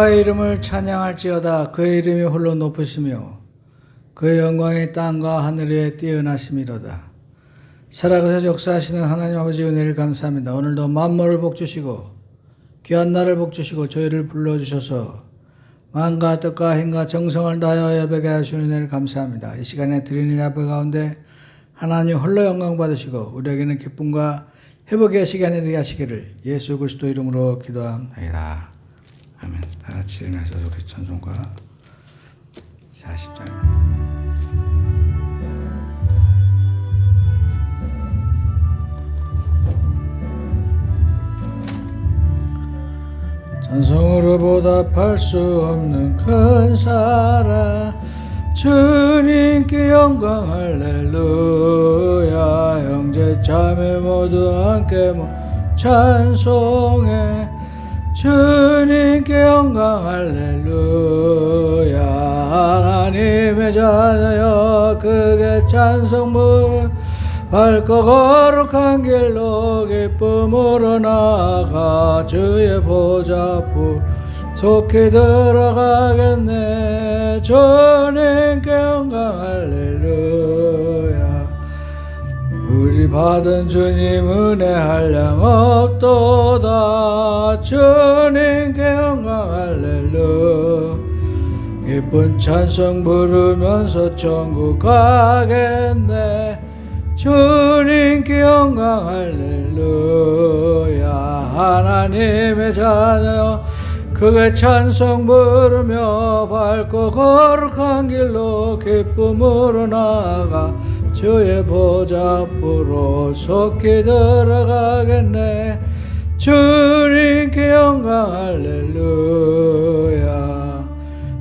여호와의 이름을 찬양할지어다. 그의 이름이 홀로 높으시며 그의 영광이 땅과 하늘 위에 뛰어나심이로다. 살아가서 역사하시는 하나님 아버지 은혜를 감사합니다. 오늘도 만물을 복주시고 귀한 날을 복주시고 저희를 불러주셔서 마음과 뜻과 힘과 정성을 다하여 예배게 하시는 은혜를 감사합니다. 이 시간에 드리는 예배 가운데 하나님 홀로 영광 받으시고 우리에게는 기쁨과 회복의 시간이 되게 하시기를 예수 그리스도 이름으로 기도합니다. 아멘. 다 같이 일어나서 우리 찬송가 40장. 찬송으로 보답할 수 없는 큰 사랑 주님께 영광 할렐루야. 형제 자매 모두 함께 찬송해 주님께 영광 할렐루야. 하나님의 자녀여 크게 찬송 부르 밝고 거룩한 길로 기쁨으로 나아가 주의 보좌 앞으로 속히 들어가겠네. 주님께 영광 할렐루야. 우리 받은 주님 은혜 한량 없도다. 주님께 영광 할렐루야. 기쁜 찬송 부르면서 천국 가겠네. 주님께 영광 할렐루야. 하나님의 자녀 크게 찬송 부르며 밝고 거룩한 길로 기쁨으로 나아가 주의 보좌 앞으로 속히 들어가겠네. 주님께 영광 할렐루야.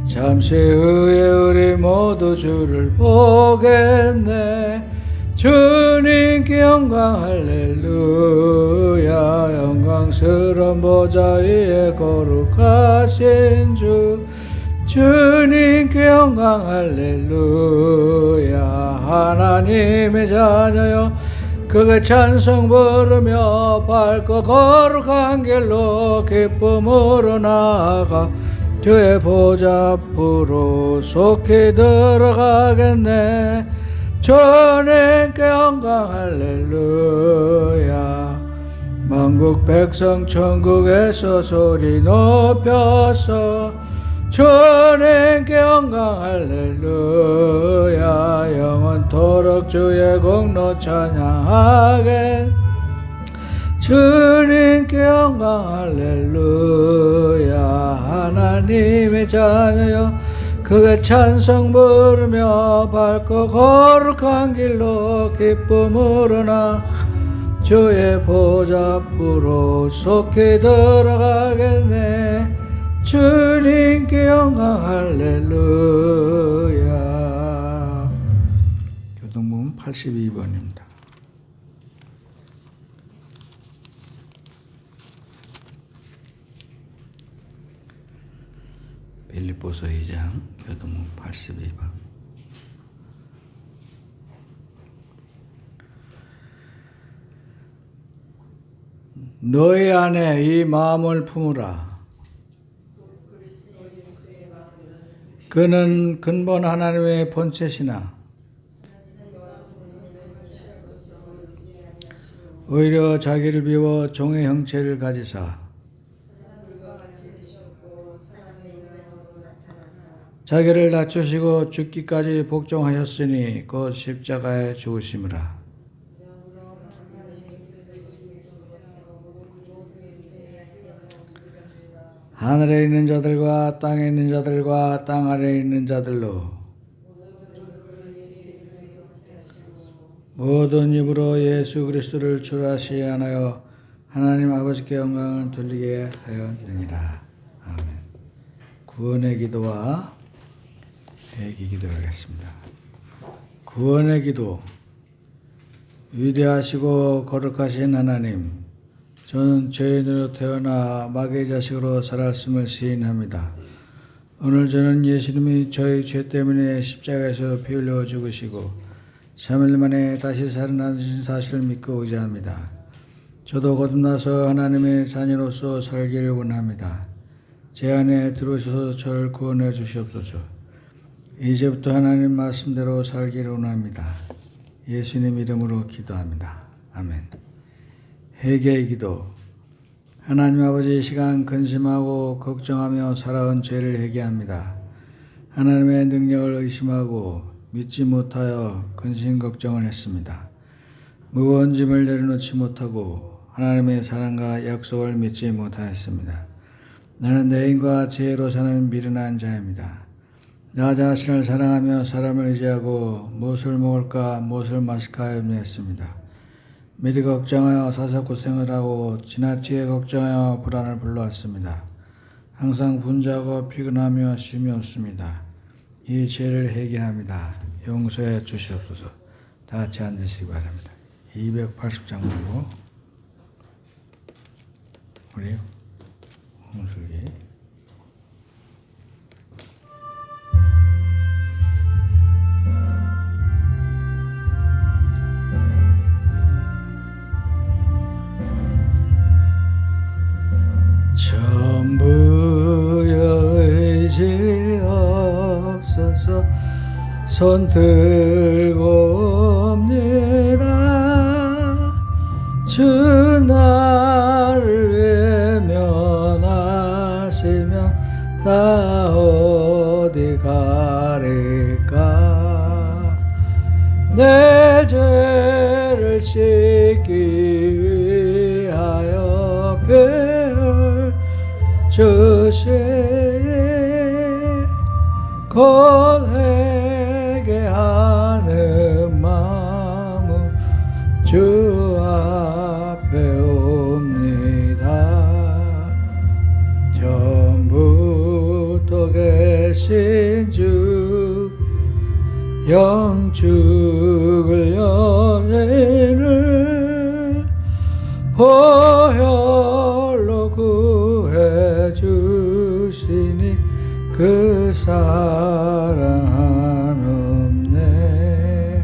잠시 후에 우리 모두 주를 보겠네. 주님께 영광 할렐루야. 영광스러운 보좌 위에 거룩하신 주 주님께 영광 할렐루야. 하나님의 자녀여 크게 찬송 부르며 밝고 거룩한 길로 기쁨으로 나아가 주의 보좌 앞으로 속히 들어가겠네. 주님께 영광 할렐루야. 만국 백성 천국에서 소리 높여서 주님께 영광 할렐루야. 영원토록 주의 공로 찬양하겠. 주님께 영광 할렐루야. 하나님의 자녀여 크게 찬송 부르며 밝고 거룩한 길로 기쁨으로 나 주의 보좌 앞으로 속히 들어가겠네. 주님께 영광 할렐루야. 교동문 82번입니다. 빌립보서 2장 교동문 82번. 너희 안에 이 마음을 품으라. 그는 근본 하나님의 본체시나 오히려 자기를 비워 종의 형체를 가지사 자기를 낮추시고 죽기까지 복종하셨으니 곧 십자가에 죽으심이라. 하늘에 있는 자들과 땅에 있는 자들과 땅 아래에 있는 자들로 모든 입으로 예수 그리스도를 주라 시인하여 하나님 아버지께 영광을 돌리게 하였느니라. 아멘. 구원의 기도와 회개 기도하겠습니다. 구원의 기도. 위대하시고 거룩하신 하나님, 저는 죄인으로 태어나 마귀의 자식으로 살았음을 시인합니다. 오늘 저는 예수님이 저희 죄 때문에 십자가에서 피 흘려 죽으시고 3일 만에 다시 살아나신 사실을 믿고 의지합니다. 저도 거듭나서 하나님의 자녀로서 살기를 원합니다. 제 안에 들어오셔서 저를 구원해 주시옵소서. 이제부터 하나님 말씀대로 살기를 원합니다. 예수님 이름으로 기도합니다. 아멘. 회개의 기도. 하나님 아버지, 이 시간 근심하고 걱정하며 살아온 죄를 회개합니다. 하나님의 능력을 의심하고 믿지 못하여 근심 걱정을 했습니다. 무거운 짐을 내려놓지 못하고 하나님의 사랑과 약속을 믿지 못하였습니다. 나는 내 힘과 지혜로 사는 미련한 자입니다. 나 자신을 사랑하며 사람을 의지하고 무엇을 먹을까 무엇을 마실까 염려했습니다. 미리 걱정하여 사서 고생을 하고 지나치게 걱정하여 불안을 불러왔습니다. 항상 분주하고 피곤하며 쉼이 없습니다. 이 죄를 회개합니다. 용서해 주시옵소서. 다 같이 앉으시기 바랍니다. 280장 보고 우리 홍술기 전부여 의지 없어서 손 들고 옵니다. 주 나를 외면하시면 나 어디 가릴까. 내 죄를 씻기 위하여 배를 주시니 곧 회개하는 마음으로 주 앞에 옵니다. 처음부터 계신 주 영축을 여인을 보혈로 구해 주시니 그 사랑 한없네.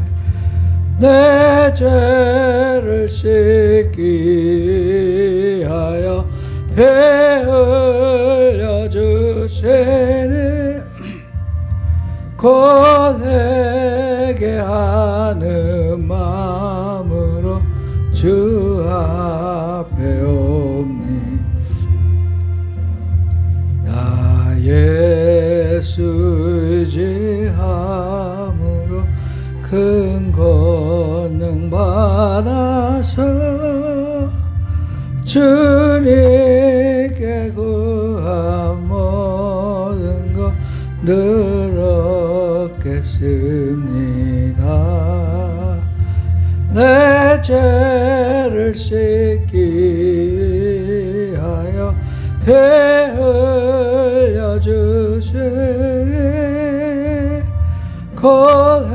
내 죄를 씻기 위하여 피 흘려 주시니 곧 회개하는 마음으로 주 앞에 옵니. 나 예수 의지함으로 큰 권능 받아서 주님께 구한 모든 것 늘 얻겠습니다. 내 죄를 씻기 위하여 피 흘려 주시니 곧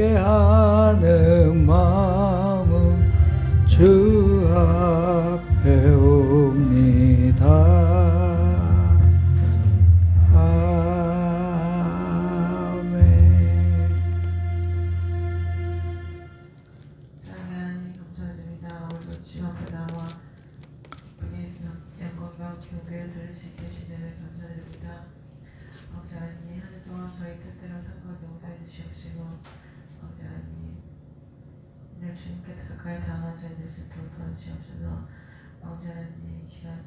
회개하는 마음은 주 앞에 옵니다. 교배를 들을 수 있게 하신 은혜를 감사드립니다. 아버지 하나님, 한 주 동안 저희 뜻대로 상관 용서해 주시옵시고, 아버지 하나님, 늘 주님께 가까이 다가간 자들 수 있도록 도와주시옵소서. 아버지 하나님, 이 시간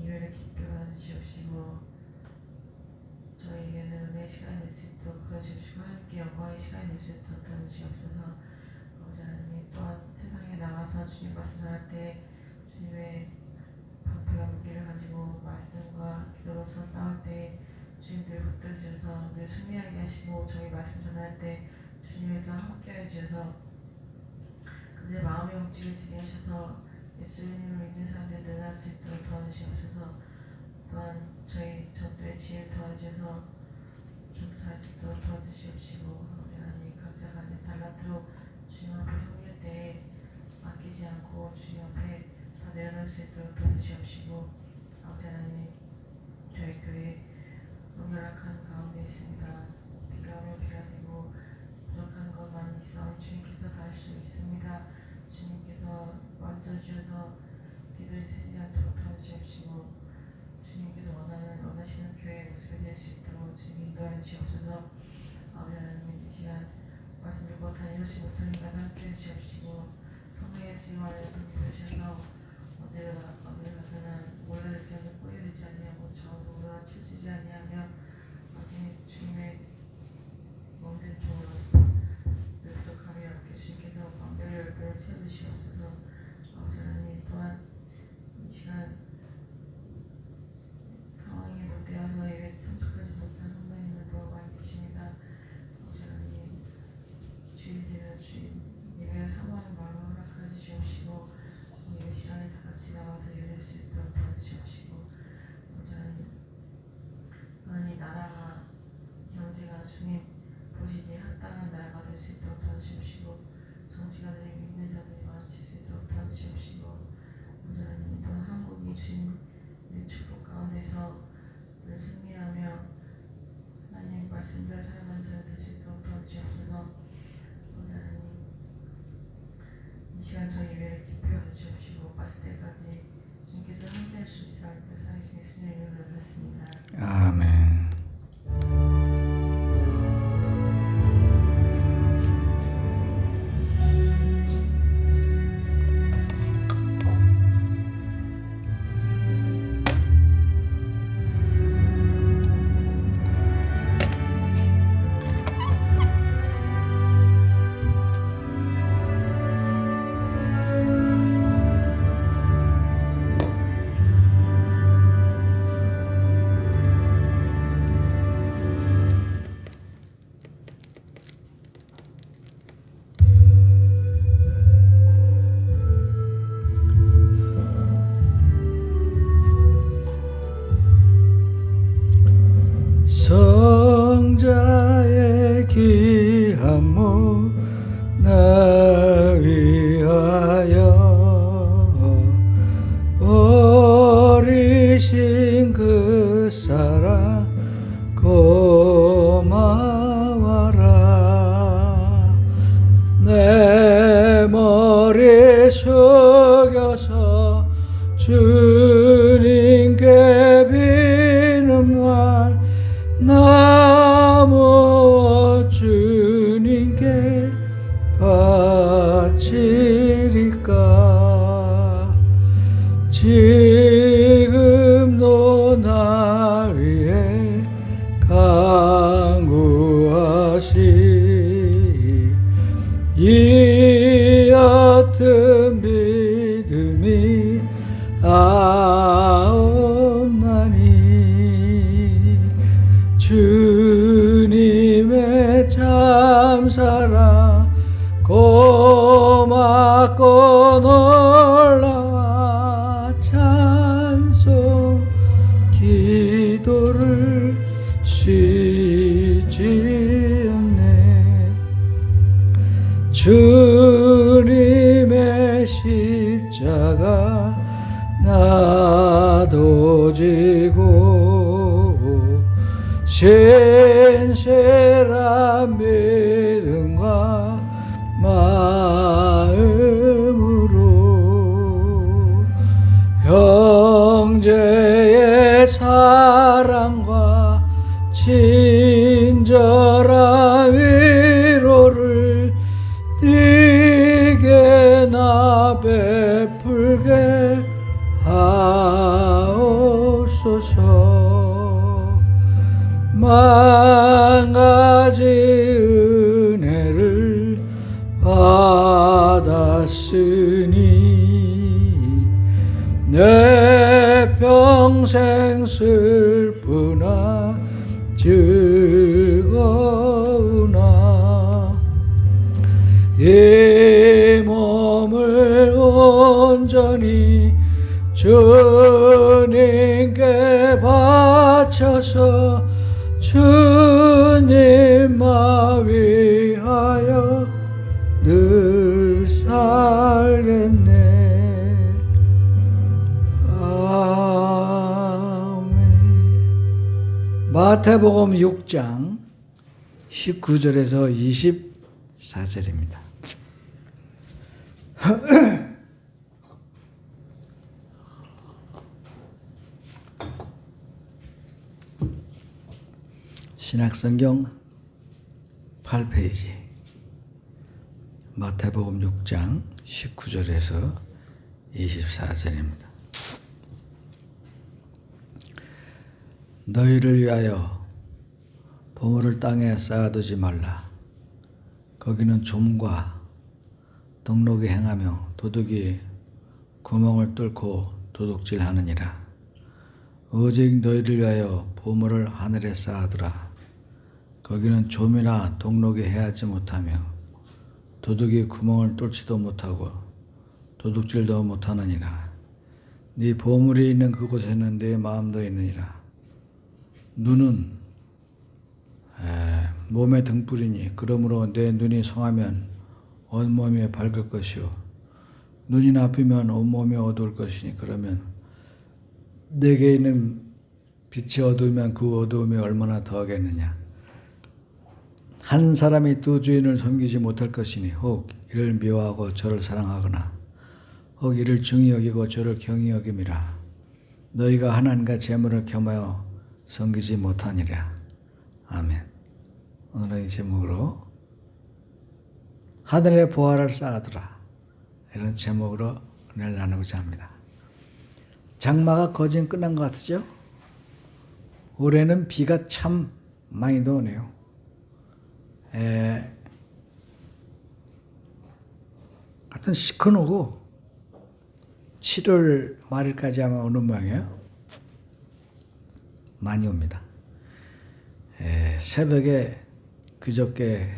예배를 깊게 받아주시옵시고, 저희에게는 은혜의 시간이 될 수 있도록 도와주시고, 하나님께 영광의 시간이 될 수 있도록 도와주시옵소서. 아버지 하나님, 또한 세상에 나가서 주님 말씀을 할 때 주님의 방패와 무기를 가지고 말씀과 기도로서 싸울 때 주님 늘 붙들어 주셔서 늘 승리하게 하시고, 저희 말씀 전할 때 주님에서 함께하여 주셔서 그들의 마음의 움직임을 지게 하셔서 예수님을 믿는 사람들이 늘어날 수 있도록 도와주시옵소서. 또한 저희 전도의 지혜를 도와주셔서 전도할 수 있도록 도와주시옵시고, 아버지 하나님, 각자 가진 달란트로 주님 앞에 섬길 때 아끼지 않고 주님 앞에 다 내려놓을 수 있도록 도와주시옵시고, 아버지 하나님, 저희 교회 너무 열악한 가운데 있습니다. 비가 오면 비가 되고 부족한 것 많이 있어 주님께서 다 할 수 있습니다. 주님께서 먼저 주셔서 비를 새지 될 수 있도록 주님 인도하여 주옵소서. 아버지 하나님 이 시간 말씀 듣고 다니시 목사님과 함께 주옵시고 성령의 지휘와를 돕겨 주셔서 어디를 가나 몰라듣지 않고 꼬여들지 아니하고 좌우로 치우치지 아니하며 아버지 주님의 모든 종으로서 늘 함께 주님께서 광배를 채워주시옵소서. 아버지 하나님 또한 이 시간 상황이 못되어서 예배 참석하지 못한 성도님을 보호가 계십니다. 아버지 하나님 주일되면 주님 예배를 사모하는 마음을 허락하여 주시옵시고 예배 시간에 다 같이 나와서 예배할 수 있도록 도와주시옵시고 아버지 하나님 나라가 경제가 주님 보시기에 합당한 나라가 될 수 있도록 도와주시옵시고 정치가들이 믿는 자들이 많아질 수 있도록 도와주시옵시고 아버지 하나님 또한 한국이 주님의 축복 가운데서 늘 승리하며 하나님 말씀대로 살아가는 자가 될 수 있도록 도와주시옵소서. 아버지 하나님 이 시간 저희 예배를 깊이 받으시옵시고 빠질 때까지 주님께서 함께할 수 있어 할 때 살아계신 예수님의 이름으로 드렸습니다. 아멘. 성자의 귀한 몸 날 위하여 버리신 그 사랑 고마워라. 내 머리 숙여서 주님께 비는 말 나무 주님께 바치리까. 지금도 나 위해 간구하시 이 옅은 믿음이 없나니 주님의 참사랑 고맙고 놀라와 찬송 기도를 쉬지 않네. 주님의 십자가 나도 지고 신실한 믿음과 마음으로 형제의 사랑과 친절한 위로를 네게 나 베풀게 하옵소서. 만 가지 은혜를 받았으니 내 평생 슬프나 즐거우나 이 몸을 온전히 주님께 바쳐서 주님만 위하여 늘 살겠네. 아멘. 마태복음 6장 19절에서 24절입니다. 신약성경 8페이지 마태복음 6장 19절에서 24절입니다. 너희를 위하여 보물을 땅에 쌓아두지 말라. 거기는 좀과 동록이 행하며 도둑이 구멍을 뚫고 도둑질하느니라. 오직 너희를 위하여 보물을 하늘에 쌓아두라. 거기는 좀이나 동록이 해하지 못하며 도둑이 구멍을 뚫지도 못하고 도둑질도 못하느니라. 네 보물이 있는 그곳에는 네 마음도 있느니라. 눈은 몸의 등불이니 그러므로 내 눈이 성하면 온몸이 밝을 것이요 눈이 나쁘면 온몸이 어두울 것이니 그러면 내게 있는 빛이 어두우면 그 어두움이 얼마나 더하겠느냐. 한 사람이 두 주인을 섬기지 못할 것이니 혹 이를 미워하고 저를 사랑하거나 혹 이를 중히 여기고 저를 경히 여김이라. 너희가 하나님과 재물을 겸하여 섬기지 못하니라. 아멘. 오늘은 이 제목으로 하늘의 보화를 쌓아두라, 이런 제목으로 은혜를 나누고자 합니다. 장마가 거진 끝난 것 같으죠? 올해는 비가 참 많이 오네요. 하여튼 시커놓고 7월 말일까지 아마 오는 모양이에요. 많이 옵니다. 새벽에 그저께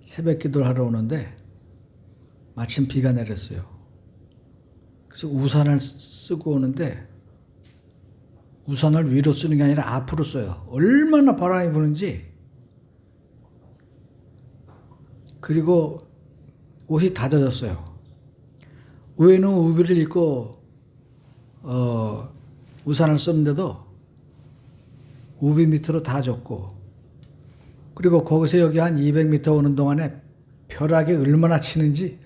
새벽 기도를 하러 오는데 마침 비가 내렸어요. 그래서 우산을 쓰고 오는데 우산을 위로 쓰는 게 아니라 앞으로 써요. 얼마나 바람이 부는지. 그리고 옷이 다 젖었어요. 위에는 우비를 입고 우산을 썼는데도 우비 밑으로 다 젖고, 그리고 거기서 여기 한 200m 오는 동안에 벼락이 얼마나 치는지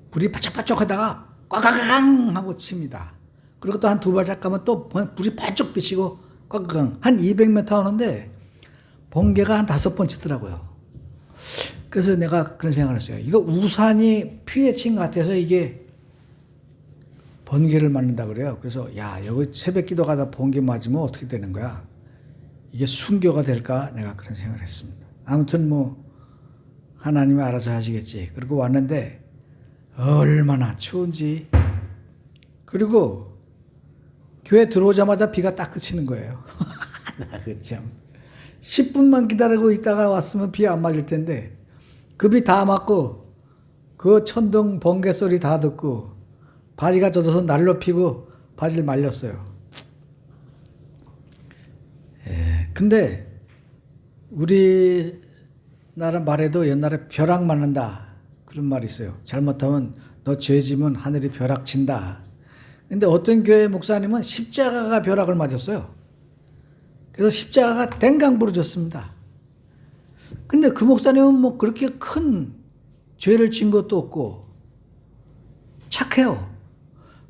불이 바짝바짝 하다가 꽉꽉강 하고 칩니다. 그리고 또 한 두 발짝 가면 또 불이 바짝 비치고 꽉꽉강 한 200m 오는데 번개가 한 5번 치더라고요. 그래서 내가 그런 생각을 했어요. 이거 우산이 피에 친 것 같아서 이게 번개를 맞는다 그래요. 그래서 야, 여기 새벽 기도 가다 번개 맞으면 어떻게 되는 거야? 이게 순교가 될까? 내가 그런 생각을 했습니다. 아무튼 뭐 하나님이 알아서 하시겠지. 그리고 왔는데 얼마나 추운지. 그리고 교회 들어오자마자 비가 딱 그치는 거예요. 나 그 참 10분만 기다리고 있다가 왔으면 비 안 맞을 텐데 그 비 다 맞고 그 천둥 번개 소리 다 듣고 바지가 젖어서 날로 피고 바지를 말렸어요. 근데 우리나라 말에도 옛날에 벼락 맞는다 그런 말이 있어요. 잘못하면 너 죄지면 하늘이 벼락 친다. 근데 어떤 교회 목사님은 십자가가 벼락을 맞았어요. 그래서 십자가가 댕강 부러졌습니다. 근데 그 목사님은 뭐 그렇게 큰 죄를 진 것도 없고 착해요.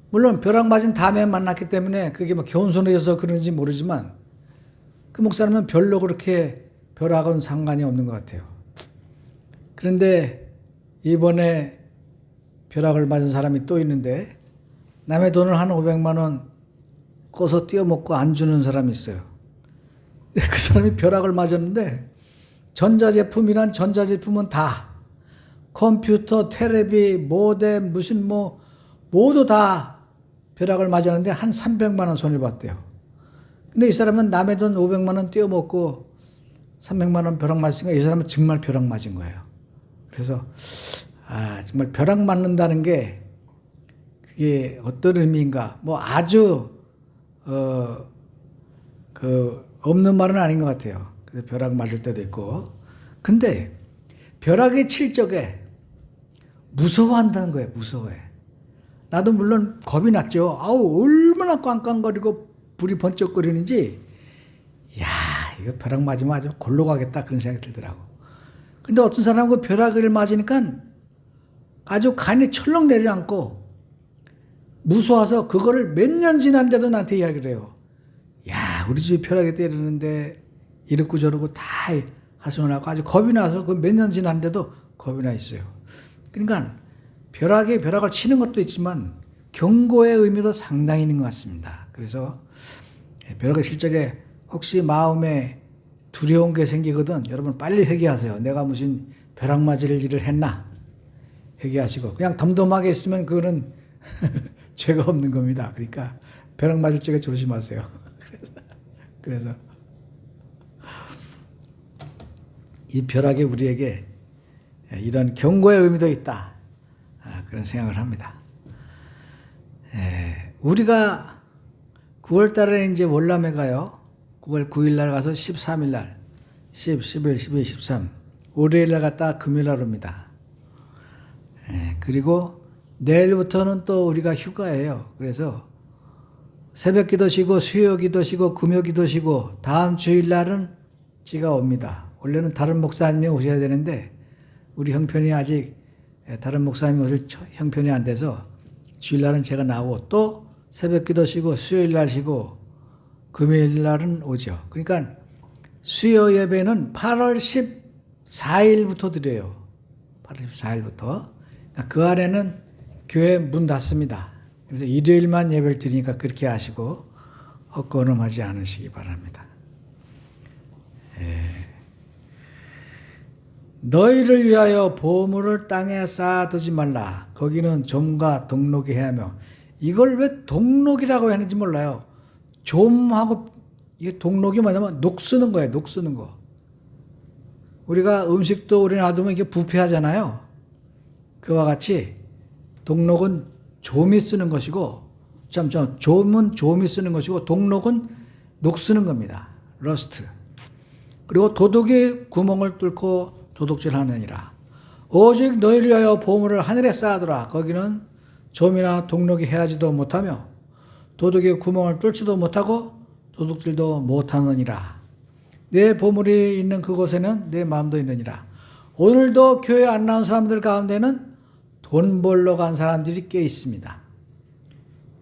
물론 벼락 맞은 다음에 만났기 때문에 그게 뭐 겸손해져서 그런지 모르지만 그 목사님은 별로 그렇게 벼락은 상관이 없는 것 같아요. 그런데 이번에 벼락을 맞은 사람이 또 있는데 남의 돈을 한 500만 원 꺼서 띄어먹고 안 주는 사람이 있어요. 그 사람이 벼락을 맞았는데 전자제품이란 전자제품은 다 컴퓨터, 테레비, 모뎀, 무슨 뭐 모두 다 벼락을 맞았는데 한 300만 원 손해봤대요. 근데 이 사람은 남의 돈 500만 원 띄어먹고 300만 원 벼락 맞으니까 이 사람은 정말 벼락 맞은 거예요. 그래서 정말 벼락 맞는다는 게 그게 어떤 의미인가? 뭐 아주 없는 말은 아닌 것 같아요. 그래서 벼락 맞을 때도 있고. 근데 벼락이 칠 적에 무서워한다는 거예요. 무서워해. 나도 물론 겁이 났죠. 아우 얼마나 꽝꽝거리고 불이 번쩍거리는지, 야 이거 벼락 맞으면 아주 골로 가겠다 그런 생각이 들더라고. 근데 어떤 사람은 그 벼락을 맞으니까 아주 간이 철렁 내려앉고 무서워서 그거를 몇 년 지난데도 나한테 이야기를 해요. 야 우리 집이 벼락이 때리는데 이렇고 저렇고 다 하소연하고 아주 겁이 나서 그 몇 년 지났는데도 겁이 나 있어요. 그러니까 벼락을 치는 것도 있지만 경고의 의미도 상당히 있는 것 같습니다. 그래서 벼락을 칠 적에 혹시 마음에 두려운 게 생기거든 여러분 빨리 회개하세요. 내가 무슨 벼락 맞을 일을 했나 회개하시고 그냥 덤덤하게 있으면 그거는 죄가 없는 겁니다. 그러니까 벼락 맞을 적에 조심하세요. 그래서 이 벼락이 우리에게 이런 경고의 의미도 있다. 그런 생각을 합니다. 우리가 9월 달에 이제 월남에 가요. 9월 9일 날 가서 13일 날, 10, 11, 12, 13. 월요일 날 갔다 금요일 날 옵니다. 그리고 내일부터는 또 우리가 휴가예요. 그래서 새벽 기도 쉬고 수요 기도 쉬고 금요 기도 쉬고 다음 주일 날은 제가 옵니다. 원래는 다른 목사님이 오셔야 되는데 우리 형편이 아직 다른 목사님이 오실 형편이 안 돼서 주일 날은 제가 나오고 또 새벽 기도 쉬고 수요일 날 쉬고 금요일 날은 오죠. 그러니까 수요 예배는 8월 14일부터 드려요. 8월 14일부터. 그러니까 그 안에는 교회 문 닫습니다. 그래서 일요일만 예배를 드리니까 그렇게 하시고 헛걸음하지 않으시기 바랍니다. 너희를 위하여 보물을 땅에 쌓아두지 말라. 거기는 좀과 동록이 해하며. 이걸 왜 동록이라고 했는지 몰라요. 좀하고 이게 동록이 뭐냐면 녹 쓰는 거예요. 녹 쓰는 거. 우리가 음식도 오래 놔두면 이게 부패하잖아요. 그와 같이 동록은 좀이 쓰는 것이고 좀은 좀이 쓰는 것이고 동록은 녹 쓰는 겁니다. 러스트. 그리고 도둑이 구멍을 뚫고 도둑질하느니라. 오직 너희를 위하여 보물을 하늘에 쌓아두라. 거기는 좀이나 동록이 해하지도 못하며 도둑이 구멍을 뚫지도 못하고 도둑질도 못하느니라. 내 보물이 있는 그곳에는 내 마음도 있느니라. 오늘도 교회 안 나온 사람들 가운데는 돈 벌러 간 사람들이 꽤 있습니다.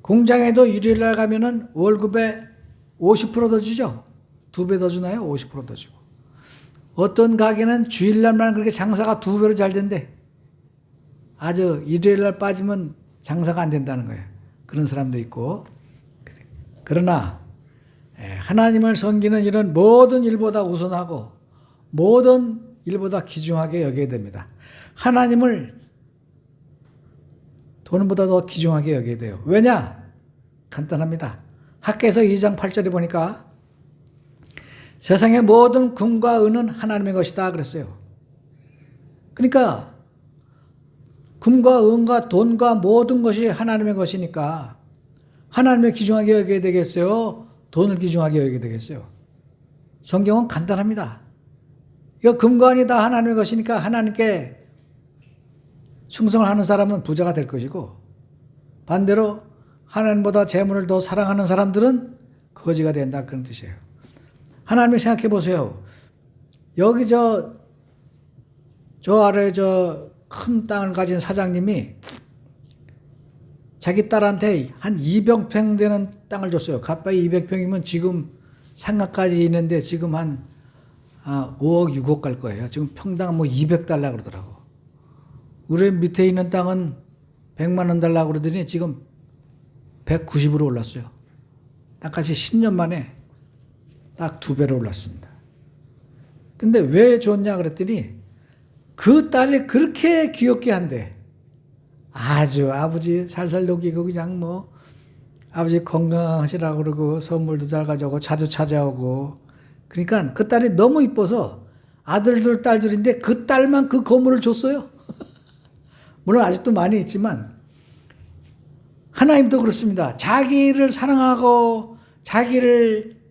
공장에도 일요일날 가면은 월급에 50%더 주죠. 2배 더 주나요? 50%더 주고. 어떤 가게는 주일날만 그렇게 장사가 2배로 잘 된대. 아주 일요일날 빠지면 장사가 안 된다는 거예요. 그런 사람도 있고. 그러나 하나님을 섬기는 일은 모든 일보다 우선하고 모든 일보다 귀중하게 여겨야 됩니다. 하나님을 돈보다 더 귀중하게 여겨야 돼요. 왜냐? 간단합니다. 학개서 2장 8절에 보니까 세상의 모든 금과 은은 하나님의 것이다 그랬어요. 그러니까 금과 은과 돈과 모든 것이 하나님의 것이니까 하나님을 귀중하게 여겨야 되겠어요? 돈을 귀중하게 여겨야 되겠어요? 성경은 간단합니다. 이거 금과 은이 다 하나님의 것이니까 하나님께 충성을 하는 사람은 부자가 될 것이고 반대로 하나님보다 재물을 더 사랑하는 사람들은 거지가 된다 그런 뜻이에요. 하나님을 생각해 보세요. 여기 저 아래 큰 땅을 가진 사장님이 자기 딸한테 한 200평 되는 땅을 줬어요. 가까이 200평이면 지금 상가까지 있는데 지금 한 5억, 6억 갈 거예요. 지금 평당 뭐 200달러 그러더라고. 우리 밑에 있는 땅은 100만 원 달라고 그러더니 지금 190으로 올랐어요. 땅값이 10년 만에 딱 2배로 올랐습니다. 근데 왜 줬냐 그랬더니 그 딸이 그렇게 귀엽게 한대. 아주 아버지 살살 녹이고 그냥 뭐 아버지 건강하시라고 그러고 선물도 잘 가져오고 자주 찾아오고 그러니까 그 딸이 너무 이뻐서 아들들 딸들인데 그 딸만 그 건물을 줬어요. 물론 아직도 많이 있지만 하나님도 그렇습니다. 자기를 사랑하고 자기를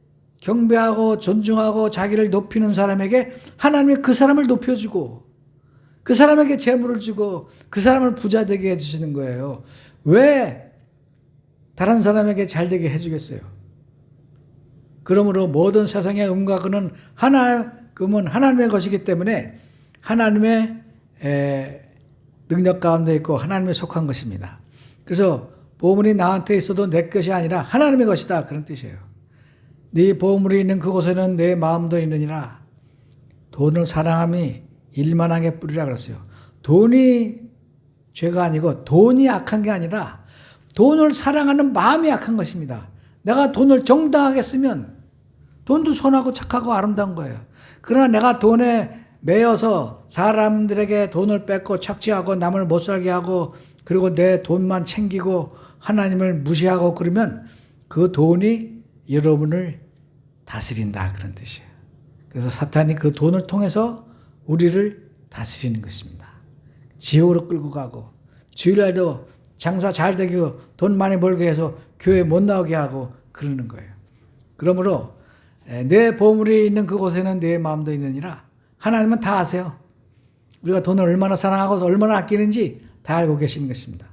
경배하고 존중하고 자기를 높이는 사람에게 하나님이 그 사람을 높여주고 그 사람에게 재물을 주고 그 사람을 부자 되게 해주시는 거예요. 왜 다른 사람에게 잘 되게 해주겠어요? 그러므로 모든 세상의 음과 금은 하나님의 것이기 때문에 하나님의 능력 가운데 있고 하나님에 속한 것입니다. 그래서 보물이 나한테 있어도 내 것이 아니라 하나님의 것이다 그런 뜻이에요. 네 보물이 있는 그곳에는 내 마음도 있느니라. 돈을 사랑함이 일만하게 뿌리라 그랬어요. 돈이 죄가 아니고 돈이 악한 게 아니라 돈을 사랑하는 마음이 악한 것입니다. 내가 돈을 정당하게 쓰면 돈도 선하고 착하고 아름다운 거예요. 그러나 내가 돈에 매여서 사람들에게 돈을 뺏고 착취하고 남을 못 살게 하고 그리고 내 돈만 챙기고 하나님을 무시하고 그러면 그 돈이 여러분을 다스린다 그런 뜻이에요. 그래서 사탄이 그 돈을 통해서 우리를 다스리는 것입니다. 지옥으로 끌고 가고 주일날도 장사 잘 되고 돈 많이 벌게 해서 교회 못 나오게 하고 그러는 거예요. 그러므로 내 보물이 있는 그곳에는 내 마음도 있느니라. 하나님은 다 아세요. 우리가 돈을 얼마나 사랑하고 얼마나 아끼는지 다 알고 계시는 것입니다.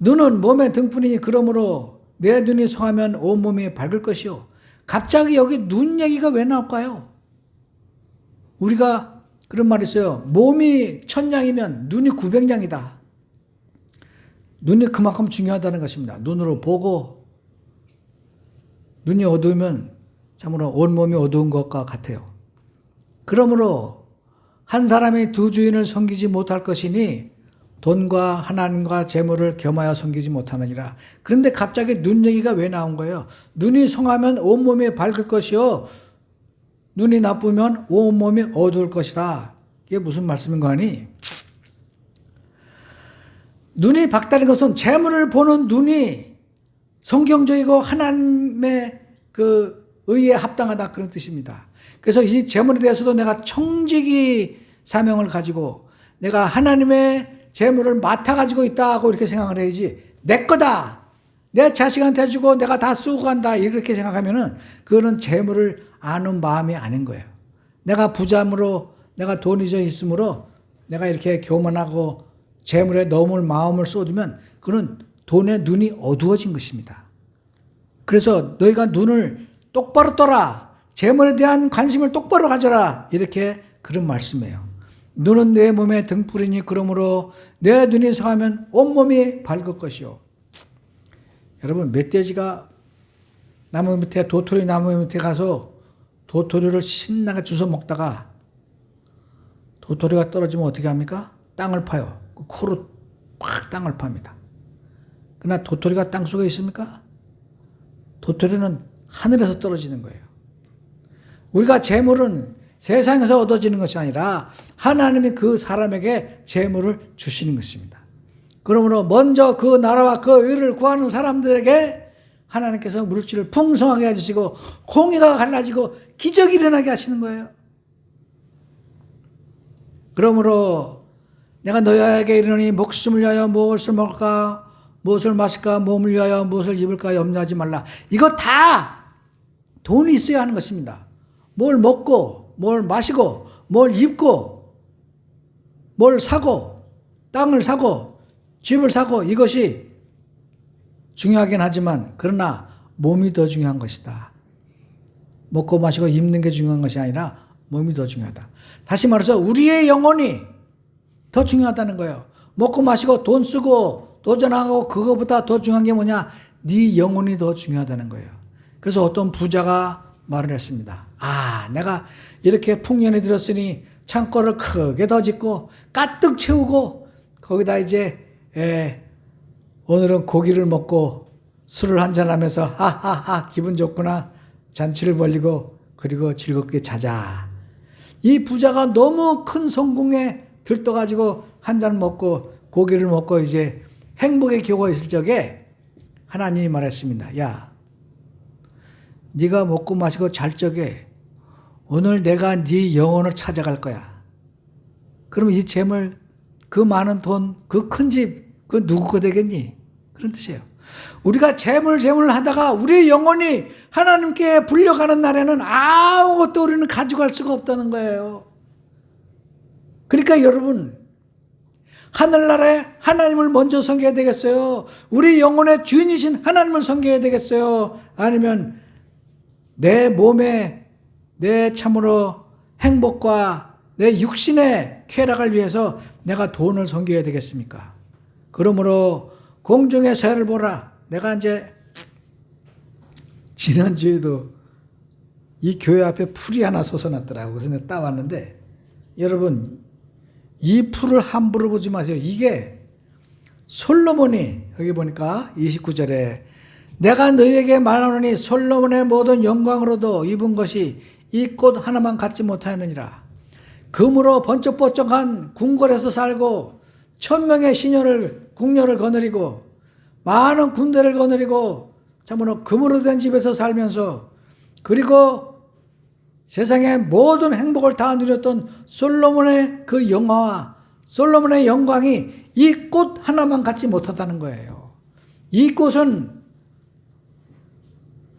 눈은 몸의 등불이니 그러므로 내 눈이 성하면 온몸이 밝을 것이요. 갑자기 여기 눈 얘기가 왜 나올까요? 우리가 그런 말이 있어요. 몸이 1000양이면 눈이 900양이다. 눈이 그만큼 중요하다는 것입니다. 눈으로 보고 눈이 어두우면 참으로 온몸이 어두운 것과 같아요. 그러므로 한 사람이 두 주인을 섬기지 못할 것이니 돈과 하나님과 재물을 겸하여 섬기지 못하느니라. 그런데 갑자기 눈 얘기가 왜 나온 거예요? 눈이 성하면 온몸이 밝을 것이요. 눈이 나쁘면 온몸이 어두울 것이다. 이게 무슨 말씀인가 하니? 눈이 밝다는 것은 재물을 보는 눈이 성경적이고 하나님의 그 의에 합당하다 그런 뜻입니다. 그래서 이 재물에 대해서도 내가 청지기 사명을 가지고 내가 하나님의 재물을 맡아가지고 있다고 이렇게 생각을 해야지 내 거다. 내 자식한테 주고 내가 다 쓰고 간다. 이렇게 생각하면은 그거는 재물을 아는 마음이 아닌 거예요. 내가 부자므로 내가 돈이 좀 있으므로 내가 이렇게 교만하고 재물에 너무 마음을 쏟으면 그는 돈의 눈이 어두워진 것입니다. 그래서 너희가 눈을 똑바로 떠라. 재물에 대한 관심을 똑바로 가져라. 이렇게 그런 말씀이에요. 눈은 내 몸의 등불이니 그러므로 내 눈이 성하면 온몸이 밝을 것이요. 여러분 멧돼지가 나무 밑에 도토리 나무 밑에 가서 도토리를 신나게 주워 먹다가 도토리가 떨어지면 어떻게 합니까? 땅을 파요. 그 코로 팍 땅을 팝니다. 그러나 도토리가 땅 속에 있습니까? 도토리는 하늘에서 떨어지는 거예요. 우리가 재물은 세상에서 얻어지는 것이 아니라 하나님이 그 사람에게 재물을 주시는 것입니다. 그러므로 먼저 그 나라와 그 의를 구하는 사람들에게 하나님께서 물질을 풍성하게 해주시고 공의가 갈라지고 기적이 일어나게 하시는 거예요. 그러므로 내가 너희에게 이르노니 목숨을 위하여 무엇을 먹을까 무엇을 마실까 몸을 위하여 무엇을 입을까 염려하지 말라. 이거 다 돈이 있어야 하는 것입니다. 뭘 먹고 뭘 마시고 뭘 입고 뭘 사고 땅을 사고 집을 사고 이것이 중요하긴 하지만 그러나 몸이 더 중요한 것이다. 먹고 마시고 입는 게 중요한 것이 아니라 몸이 더 중요하다. 다시 말해서 우리의 영혼이 더 중요하다는 거예요. 먹고 마시고 돈 쓰고 도전하고 그거보다 더 중요한 게 뭐냐? 네 영혼이 더 중요하다는 거예요. 그래서 어떤 부자가 말을 했습니다. 내가 이렇게 풍년이 들었으니 창고를 크게 더 짓고 가득 채우고 거기다 이제 오늘은 고기를 먹고 술을 한잔하면서 하하하 기분 좋구나 잔치를 벌리고 그리고 즐겁게 자자. 이 부자가 너무 큰 성공에 들떠가지고 한잔 먹고 고기를 먹고 이제 행복에 겨워 있을 적에 하나님이 말했습니다. 야, 네가 먹고 마시고 잘 적에 오늘 내가 네 영혼을 찾아갈 거야. 그러면 이 재물, 그 많은 돈, 그 큰 집, 그 누구 거 되겠니? 그런 뜻이에요. 우리가 재물 하다가 우리의 영혼이 하나님께 불려가는 날에는 아무것도 우리는 가져갈 수가 없다는 거예요. 그러니까 여러분, 하늘나라에 하나님을 먼저 섬겨야 되겠어요? 우리 영혼의 주인이신 하나님을 섬겨야 되겠어요? 아니면 내 몸에 내 참으로 행복과 내 육신의 쾌락을 위해서 내가 돈을 섬겨야 되겠습니까? 그러므로 공중의 새를 보라. 내가 이제 지난주에도 이 교회 앞에 풀이 하나 솟아났더라고. 그래서 내가 따왔는데, 여러분, 이 풀을 함부로 보지 마세요. 이게 솔로몬이, 여기 보니까 29절에 내가 너희에게 말하노니 솔로몬의 모든 영광으로도 입은 것이 이 꽃 하나만 갖지 못하였느니라. 금으로 번쩍번쩍한 궁궐에서 살고 1000명의 궁녀를 거느리고 많은 군대를 거느리고 참으로 금으로 된 집에서 살면서, 그리고 세상의 모든 행복을 다 누렸던 솔로몬의 그 영화와 솔로몬의 영광이 이 꽃 하나만 갖지 못하다는 거예요. 이 꽃은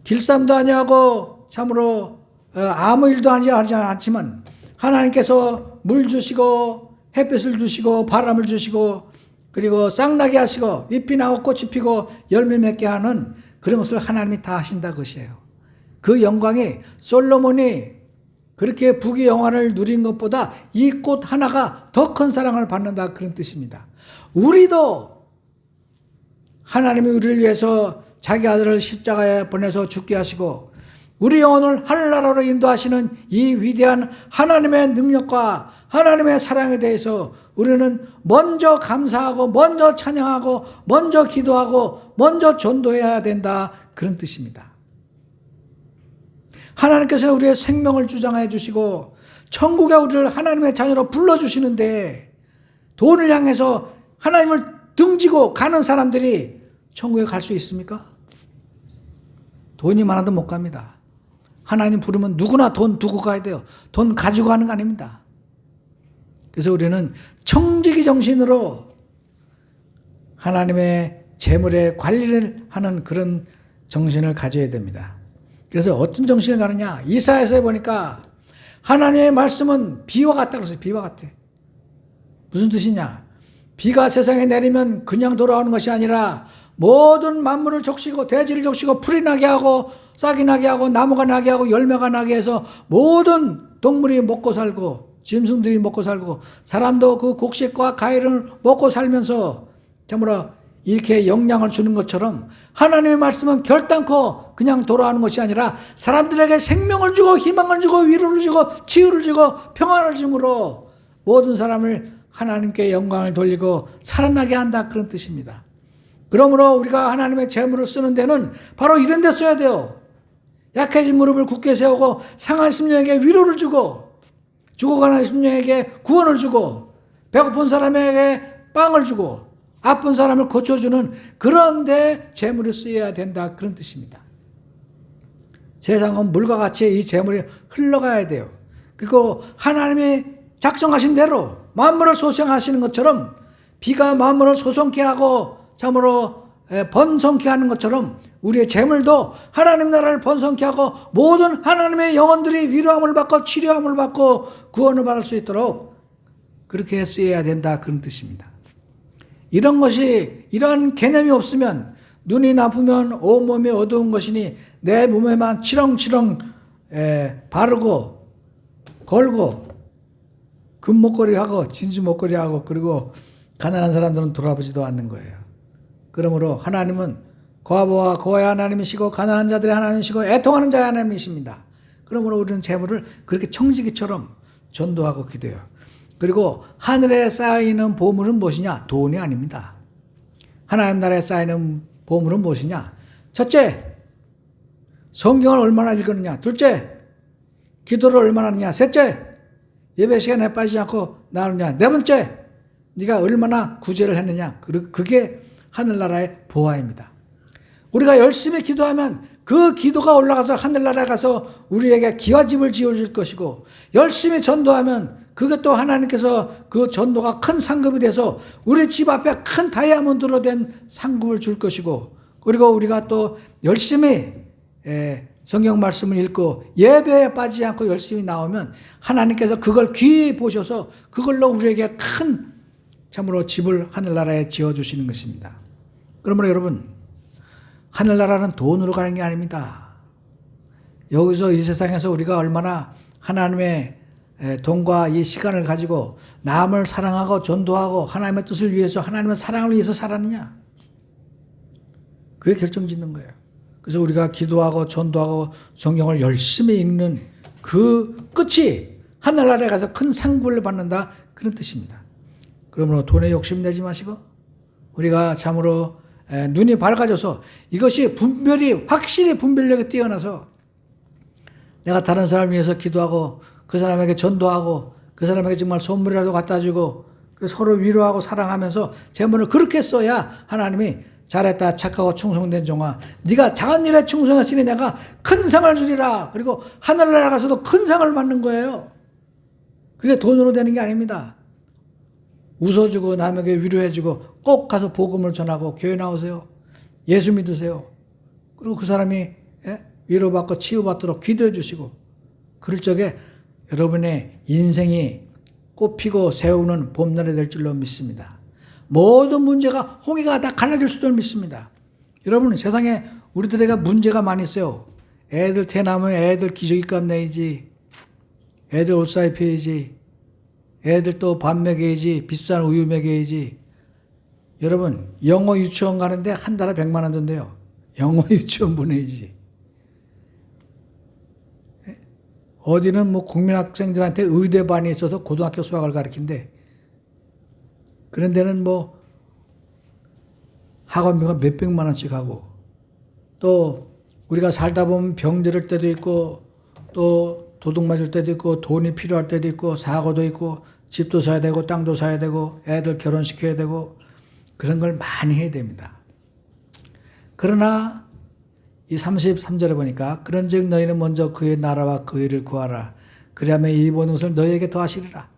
길쌈도 아니하고 참으로 아무 일도 하지 않지만 하나님께서 물 주시고 햇빛을 주시고 바람을 주시고 그리고 쌍나게 하시고 잎이 나고 꽃이 피고 열매 맺게 하는 그런 것을 하나님이 다 하신다 것이에요. 그 영광이 솔로몬이 그렇게 부귀 영화를 누린 것보다 이 꽃 하나가 더 큰 사랑을 받는다, 그런 뜻입니다. 우리도 하나님이 우리를 위해서 자기 아들을 십자가에 보내서 죽게 하시고 우리 영혼을 하늘나라로 인도하시는 이 위대한 하나님의 능력과 하나님의 사랑에 대해서 우리는 먼저 감사하고 먼저 찬양하고 먼저 기도하고 먼저 전도해야 된다, 그런 뜻입니다. 하나님께서 우리의 생명을 주장해 주시고 천국에 우리를 하나님의 자녀로 불러주시는데 돈을 향해서 하나님을 등지고 가는 사람들이 천국에 갈 수 있습니까? 돈이 많아도 못 갑니다. 하나님 부르면 누구나 돈 두고 가야 돼요. 돈 가지고 가는 거 아닙니다. 그래서 우리는 청지기 정신으로 하나님의 재물의 관리를 하는 그런 정신을 가져야 됩니다. 그래서 어떤 정신을 가느냐, 이사야서에 보니까 하나님의 말씀은 비와 같다 그랬어요. 비와 같아. 무슨 뜻이냐, 비가 세상에 내리면 그냥 돌아오는 것이 아니라 모든 만물을 적시고 대지를 적시고 풀이 나게 하고 싹이 나게 하고 나무가 나게 하고 열매가 나게 해서 모든 동물이 먹고 살고 짐승들이 먹고 살고 사람도 그 곡식과 과일을 먹고 살면서 참으로 이렇게 영향을 주는 것처럼 하나님의 말씀은 결단코 그냥 돌아오는 것이 아니라 사람들에게 생명을 주고 희망을 주고 위로를 주고 치유를 주고 평안을 주므로 모든 사람을 하나님께 영광을 돌리고 살아나게 한다, 그런 뜻입니다. 그러므로 우리가 하나님의 재물을 쓰는 데는 바로 이런 데 써야 돼요. 약해진 무릎을 굳게 세우고 상한 심령에게 위로를 주고 죽어가는 심령에게 구원을 주고 배고픈 사람에게 빵을 주고 아픈 사람을 고쳐주는 그런 데 재물을 쓰여야 된다, 그런 뜻입니다. 세상은 물과 같이 이 재물이 흘러가야 돼요. 그리고 하나님이 작성하신 대로 만물을 소생하시는 것처럼 비가 만물을 소성케 하고 참으로 번성케 하는 것처럼 우리의 재물도 하나님 나라를 번성케 하고 모든 하나님의 영혼들이 위로함을 받고 치료함을 받고 구원을 받을 수 있도록 그렇게 쓰여야 된다, 그런 뜻입니다. 이런 개념이 없으면 눈이 나쁘면 온몸이 어두운 것이니 내 몸에만 치렁치렁 바르고 걸고 금목걸이하고 진주목걸이하고 그리고 가난한 사람들은 돌아보지도 않는 거예요. 그러므로 하나님은 고아보와 고아의 하나님이시고 가난한 자들의 하나님이시고 애통하는 자의 하나님이십니다. 그러므로 우리는 재물을 그렇게 청지기처럼 전도하고 기도해요. 그리고 하늘에 쌓이는 보물은 무엇이냐? 돈이 아닙니다. 하나님 나라에 쌓이는 보물은 무엇이냐? 첫째, 성경을 얼마나 읽었느냐? 둘째, 기도를 얼마나 하느냐? 셋째, 예배 시간에 빠지지 않고 나누냐? 네 번째, 네가 얼마나 구제를 했느냐? 그게 하늘나라의 보화입니다. 우리가 열심히 기도하면 그 기도가 올라가서 하늘나라에 가서 우리에게 기와집을 지어줄 것이고, 열심히 전도하면 그게 또 하나님께서 그 전도가 큰 상급이 돼서 우리 집 앞에 큰 다이아몬드로 된 상급을 줄 것이고, 그리고 우리가 또 열심히 성경 말씀을 읽고 예배에 빠지지 않고 열심히 나오면 하나님께서 그걸 귀히 보셔서 그걸로 우리에게 큰 참으로 집을 하늘나라에 지어주시는 것입니다. 그러므로 여러분, 하늘나라는 돈으로 가는 게 아닙니다. 여기서 이 세상에서 우리가 얼마나 하나님의 돈과 이 시간을 가지고 남을 사랑하고 전도하고 하나님의 뜻을 위해서 하나님의 사랑을 위해서 살았느냐, 그게 결정짓는 거예요. 그래서 우리가 기도하고 전도하고 성경을 열심히 읽는 그 끝이 하늘나라에 가서 큰 상급을 받는다, 그런 뜻입니다. 그러므로 돈에 욕심내지 마시고 우리가 참으로 눈이 밝아져서 이것이 확실히 분별력이 뛰어나서 내가 다른 사람을 위해서 기도하고 그 사람에게 전도하고 그 사람에게 정말 선물이라도 갖다 주고 서로 위로하고 사랑하면서 재물을 그렇게 써야 하나님이 잘했다, 착하고 충성된 종아, 네가 작은 일에 충성했으니 내가 큰 상을 주리라. 그리고 하늘나라 가서도 큰 상을 받는 거예요. 그게 돈으로 되는 게 아닙니다. 웃어주고 남에게 위로해주고 꼭 가서 복음을 전하고 교회 나오세요. 예수 믿으세요. 그리고 그 사람이 위로받고 치유받도록 기도해 주시고, 그럴 적에 여러분의 인생이 꽃피고 새우는 봄날이 될 줄로 믿습니다. 모든 문제가 홍해가 다 갈라질 수도 믿습니다. 여러분, 세상에 우리들에게 문제가 많이 있어요. 애들 태어나면 애들 기저귀값 내야지, 애들 옷 사 입혀야지, 애들 또 밥 먹여야지, 비싼 우유 먹여야지. 여러분, 영어 유치원 가는데 한 달에 100만 원 든대요. 영어 유치원 보내야지. 어디는 뭐 국민학생들한테 의대반이 있어서 고등학교 수학을 가르친대. 그런 데는 뭐 학원비가 몇백만 원씩 하고, 또 우리가 살다 보면 병들을 때도 있고, 또 도둑 맞을 때도 있고, 돈이 필요할 때도 있고, 사고도 있고, 집도 사야 되고, 땅도 사야 되고, 애들 결혼시켜야 되고, 그런 걸 많이 해야 됩니다. 그러나 이 33절에 보니까 그런즉 너희는 먼저 그의 나라와 그 일을 구하라. 그리하면 이 모든 것을 너희에게 더하시리라.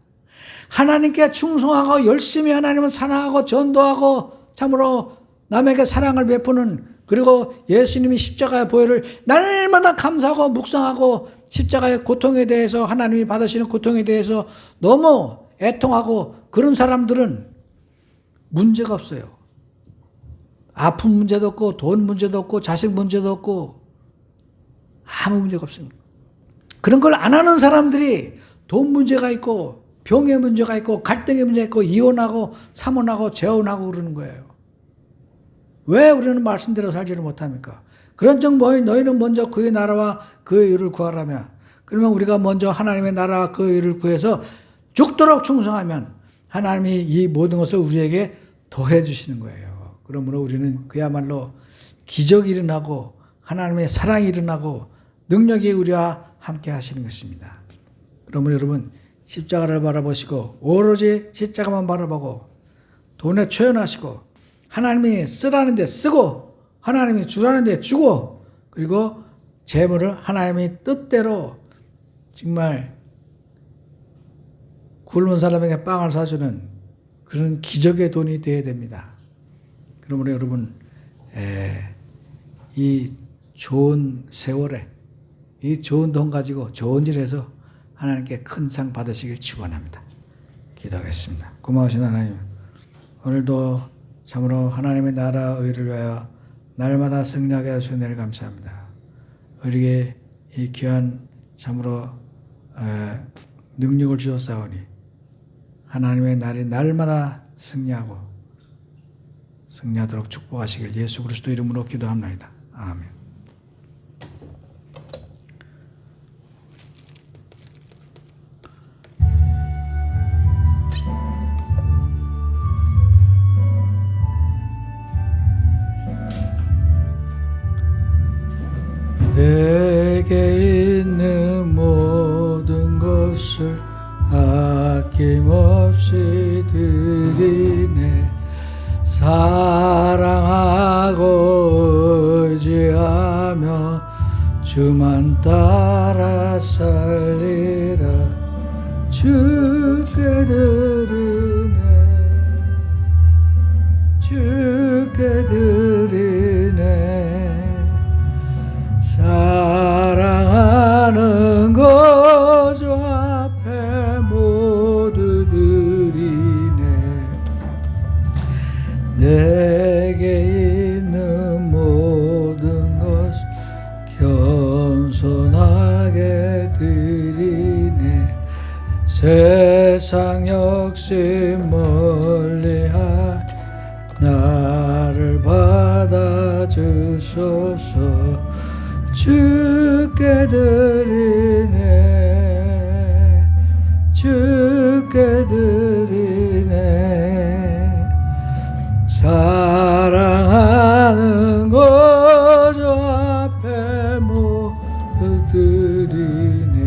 하나님께 충성하고 열심히 하나님을 사랑하고 전도하고 참으로 남에게 사랑을 베푸는, 그리고 예수님이 십자가의 보혈을 날마다 감사하고 묵상하고 십자가의 고통에 대해서, 하나님이 받으시는 고통에 대해서 너무 애통하고 그런 사람들은 문제가 없어요. 아픈 문제도 없고 돈 문제도 없고 자식 문제도 없고 아무 문제가 없습니다. 그런 걸 안 하는 사람들이 돈 문제가 있고 병의 문제가 있고 갈등의 문제가 있고 이혼하고 사모하고 재혼하고 그러는 거예요. 왜 우리는 말씀대로 살지를 못합니까? 그런즉 너희는 먼저 그의 나라와 그의 의를 구하라며, 그러면 우리가 먼저 하나님의 나라와 그의 의를 구해서 죽도록 충성하면 하나님이 이 모든 것을 우리에게 더해 주시는 거예요. 그러므로 우리는 그야말로 기적이 일어나고 하나님의 사랑이 일어나고 능력이 우리와 함께 하시는 것입니다. 그러므로 여러분, 십자가를 바라보시고 오로지 십자가만 바라보고 돈에 초연하시고 하나님이 쓰라는 데 쓰고 하나님이 주라는 데 주고, 그리고 재물을 하나님이 뜻대로 정말 굶은 사람에게 빵을 사주는 그런 기적의 돈이 되어야 됩니다. 그러므로 여러분, 이 좋은 세월에 이 좋은 돈 가지고 좋은 일 해서 하나님께 큰 상 받으시길 축원합니다. 기도하겠습니다. 고마우신 하나님, 오늘도 참으로 하나님의 나라 의를 위하여 날마다 승리하게 하시는 일 감사합니다. 우리에게 이 귀한 참으로 능력을 주셨사오니 하나님의 날이 날마다 승리하도록 축복하시길 예수 그리스도 이름으로 기도합니다. 아멘. 내게 있는 모든 것을 아낌없이 드리네. 사랑하고 의지하며 주만 따라 살리라. 주께 드리네, 주께 드리네. 사랑하는 것 주 앞에 모두 드리네. 내게 있는 모든 것 겸손하게 드리네. 세상 욕심 멀리하 나를 받아주소서. 주께 드리네 주께 드리네 사랑하는 거저 앞에 모두 드리네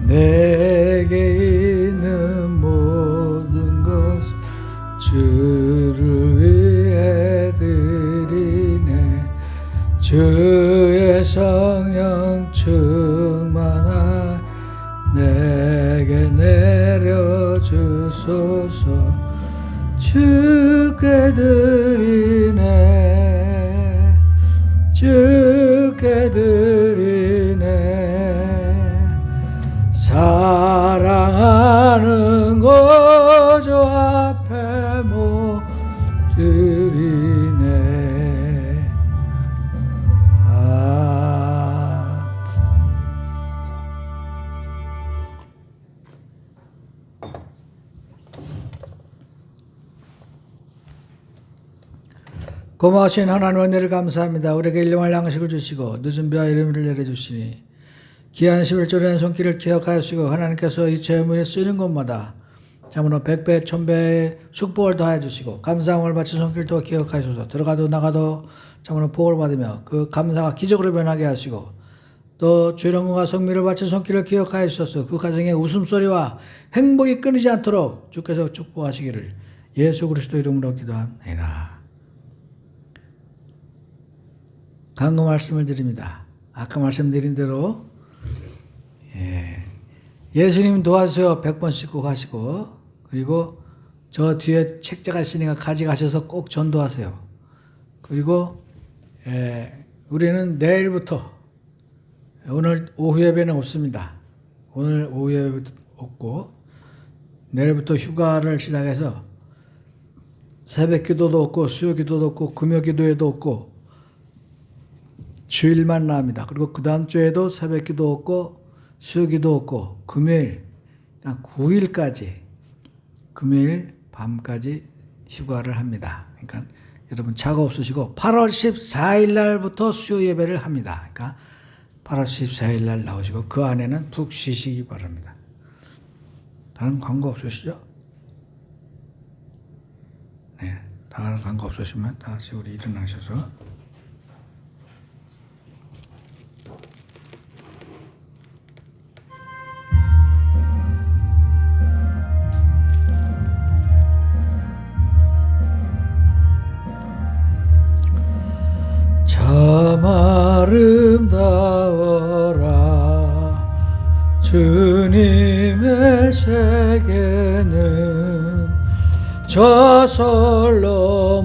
내게 있는 모든 것 주를 위해 드리네 주의 성령 충만하 내게 내려주소서 주께 드리네 주께 드리네 사랑하는 거저 앞에 못 드리네 고마우신 하나님 은혜를 감사합니다. 우리에게 일용할 양식을 주시고 늦은 비와 이름을 내려주시니 귀한 11조라는 손길을 기억하시고 하나님께서 이 재물이 쓰이는 곳마다 참으로 100배 1000배의 축복을 더하여 주시고 감사함을 바친 손길도 기억하셔서 들어가도 나가도 참으로 복을 받으며 그 감사가 기적으로 변하게 하시고 또 주령과 성미를 바친 손길을 기억하여 주셔서 그 가정에 웃음소리와 행복이 끊이지 않도록 주께서 축복하시기를 예수 그리스도 이름으로 기도합니다. 간구 말씀을 드립니다. 아까 말씀드린 대로 예수님 도와주세요 100번씩 꼭 하시고 그리고 저 뒤에 책자가 있으니까 가져가셔서 꼭 전도하세요. 그리고 우리는 내일부터 오늘 오후 예배는 없습니다. 오늘 오후 예배도 없고 내일부터 휴가를 시작해서 새벽 기도도 없고 수요 기도도 없고 금요 기도회도 없고 주일만 나옵니다. 그리고 그 다음 주에도 새벽 기도 없고 수요 기도 없고 금요일 9일까지 금요일 밤까지 휴가를 합니다. 그러니까 여러분 차가 없으시고 8월 14일 날부터 수요 예배를 합니다. 그러니까 8월 14일 날 나오시고 그 안에는 푹 쉬시기 바랍니다. 다른 광고 없으시죠? 네, 다른 광고 없으시면 다시 우리 일어나셔서 참 아름다워라 주님의 세계는 저 솔로몬의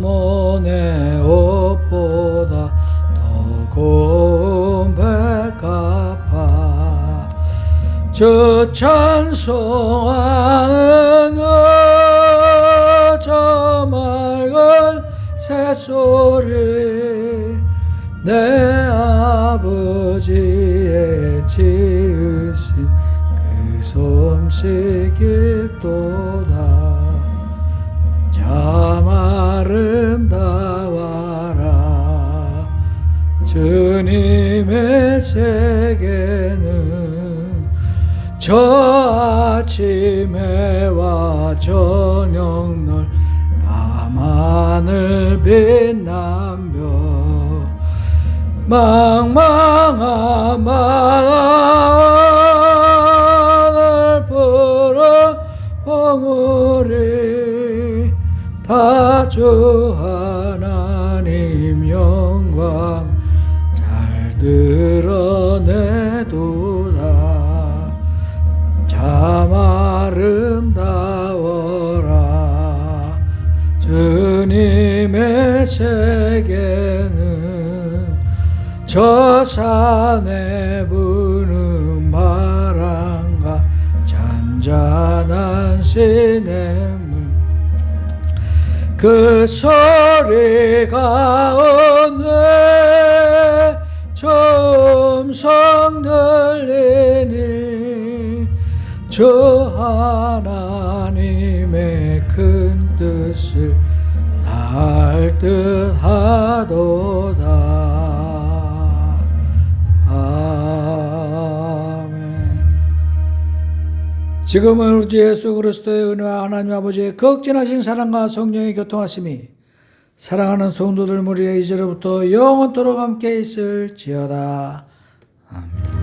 옷보다 더 고운 백합화 저 찬송하는 저 맑은 새소리 내 아버지의 지으신 그 솜씨 깊도다 참 아름다워라 주님의 세계는 저 아침 해와 저녁 널 밤하늘 빛난 별 망망한 바다를 풀어 보물이 다 주 하나님 영광 잘 드러내도다 참 아름다워라 주님의 세계는 저 산에 부는 바람과 잔잔한 시냇물 그 소리 가운데 저 음성 들리니 저 하나님의 큰 뜻을 알 듯하도다 지금은 우리 주 예수 그리스도의 은혜와 하나님 아버지의 극진하신 사랑과 성령의 교통하심이 사랑하는 성도들 무리에 이제로부터 영원토록 함께 있을지어다. 아멘.